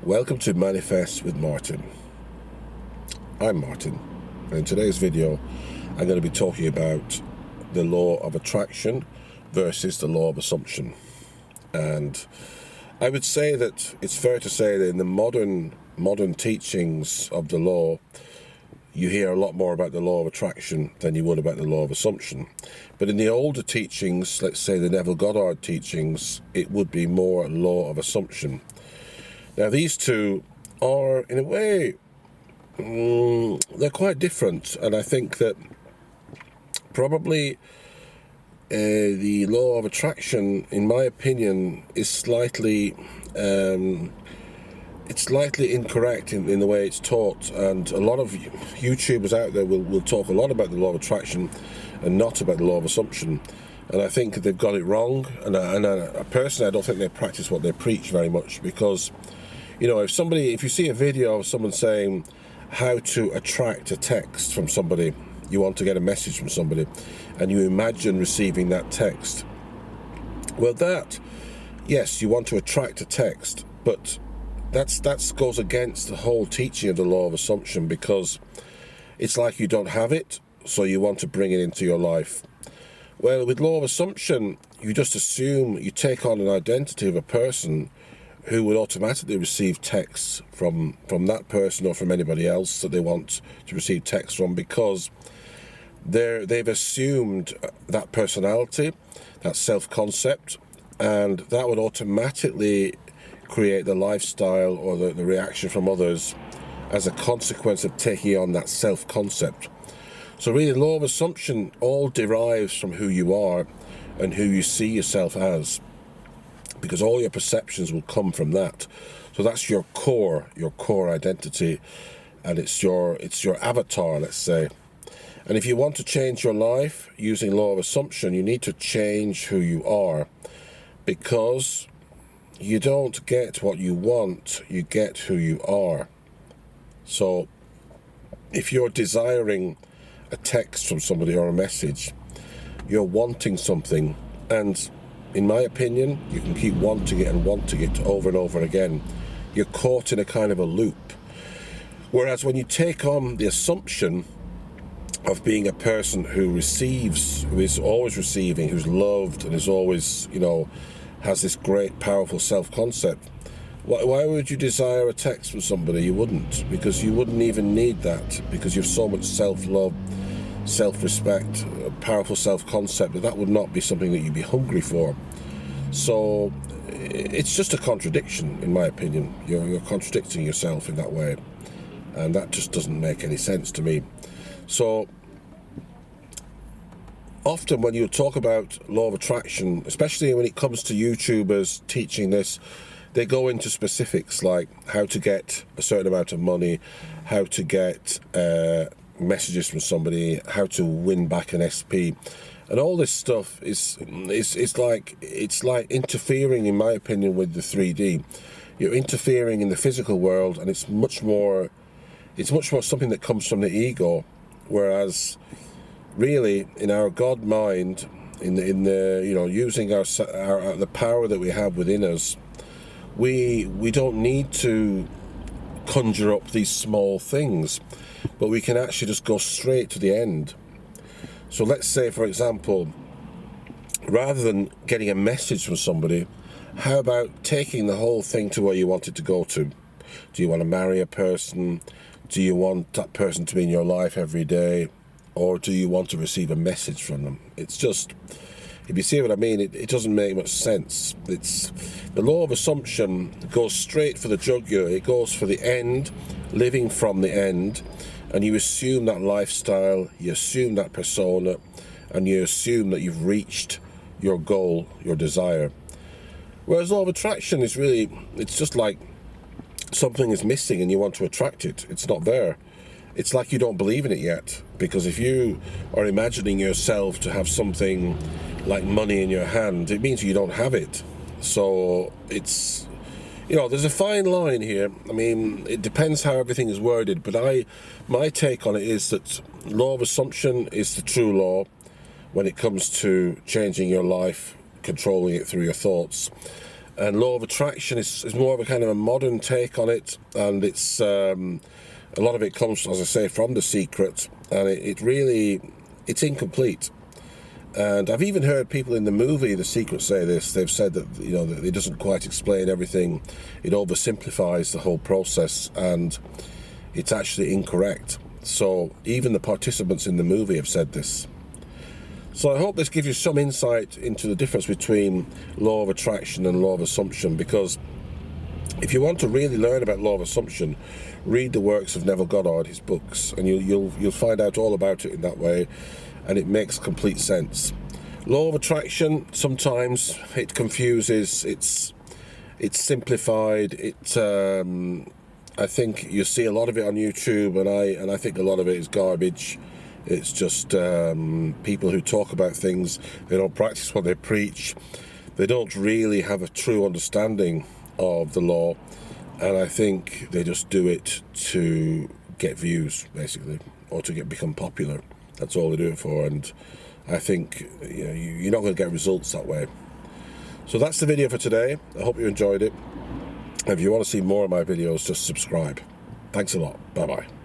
Welcome to Manifest with Martin. I'm Martin, and in today's video I'm going to be talking about the law of attraction versus the law of assumption. And I would say that it's fair to say that in the modern teachings of the law, you hear a lot more about the law of attraction than you would about the law of assumption. But in the older teachings, let's say the Neville Goddard teachings, it would be more law of assumption. Now, these two are, in a way, they're quite different. And I think that probably the law of attraction, in my opinion, is slightly incorrect in the way it's taught. And a lot of YouTubers out there will talk a lot about the law of attraction and not about the law of assumption. And I think they've got it wrong. And personally, I don't think they practice what they preach very much, because you know, if you see a video of someone saying how to attract a text from somebody, you want to get a message from somebody, and you imagine receiving that text. Well, yes, you want to attract a text, but that goes against the whole teaching of the law of assumption, because it's like you don't have it, so you want to bring it into your life. Well, with law of assumption, you just assume, you take on an identity of a person who would automatically receive texts from that person or from anybody else that they want to receive texts from, because they've assumed that personality, that self-concept, and that would automatically create the lifestyle or the reaction from others as a consequence of taking on that self-concept. So really, law of assumption all derives from who you are and who you see yourself as, because all your perceptions will come from that. So that's your core identity, and it's your avatar, let's say. And if you want to change your life using law of assumption, you need to change who you are, because you don't get what you want, you get who you are. So if you're desiring a text from somebody or a message, you're wanting something, and in my opinion, you can keep wanting it over and over again. You're caught in a kind of a loop. Whereas when you take on the assumption of being a person who is always receiving, who's loved, and is always, has this great, powerful self-concept, why would you desire a text from somebody? You wouldn't, because you wouldn't even need that, because you have so much self-love, self-respect, a powerful self-concept, that would not be something that you'd be hungry for. So it's just a contradiction, in my opinion. You're contradicting yourself in that way, and that just doesn't make any sense to me. So often when you talk about law of attraction, especially when it comes to YouTubers teaching this, they go into specifics like how to get a certain amount of money, how to get messages from somebody, how to win back an SP, and all this stuff is like interfering, in my opinion, with the 3D. You're interfering in the physical world, and it's much more something that comes from the ego. Whereas, really, in our God mind, in the using the power that we have within us, we don't need to conjure up these small things, but we can actually just go straight to the end. So let's say, for example, rather than getting a message from somebody, how about taking the whole thing to where you want it to go to? Do you want to marry a person? Do you want that person to be in your life every day? Or do you want to receive a message from them? It's just, if you see what I mean, it doesn't make much sense. It's the law of assumption goes straight for the jugular. It goes for the end, living from the end, and you assume that lifestyle, you assume that persona, and you assume that you've reached your goal, your desire. Whereas law of attraction is really, it's just like something is missing and you want to attract it. It's not there. It's like you don't believe in it yet, because if you are imagining yourself to have something like money in your hand, it means you don't have it. So it's, there's a fine line here. I mean, it depends how everything is worded, but my take on it is that law of assumption is the true law when it comes to changing your life, controlling it through your thoughts. And law of attraction is more of a kind of a modern take on it, and it's a lot of it comes, as I say, from The Secret, and it's incomplete. And I've even heard people in the movie The Secret say this. They've said that, you know, that it doesn't quite explain everything. It oversimplifies the whole process, and it's actually incorrect. So even the participants in the movie have said this. So I hope this gives you some insight into the difference between law of attraction and law of assumption, because if you want to really learn about law of assumption, read the works of Neville Goddard, his books, and you'll find out all about it in that way, and it makes complete sense. Law of attraction, sometimes it confuses, it's simplified, I think you see a lot of it on YouTube, and I think a lot of it is garbage. It's just people who talk about things, they don't practice what they preach, they don't really have a true understanding of the law, and I think they just do it to get views, basically, or to become popular. That's all they do it for, and I think, you know, you're not going to get results that way. So that's the video for today. I hope you enjoyed it. If you want to see more of my videos, just subscribe. Thanks a lot. Bye-bye.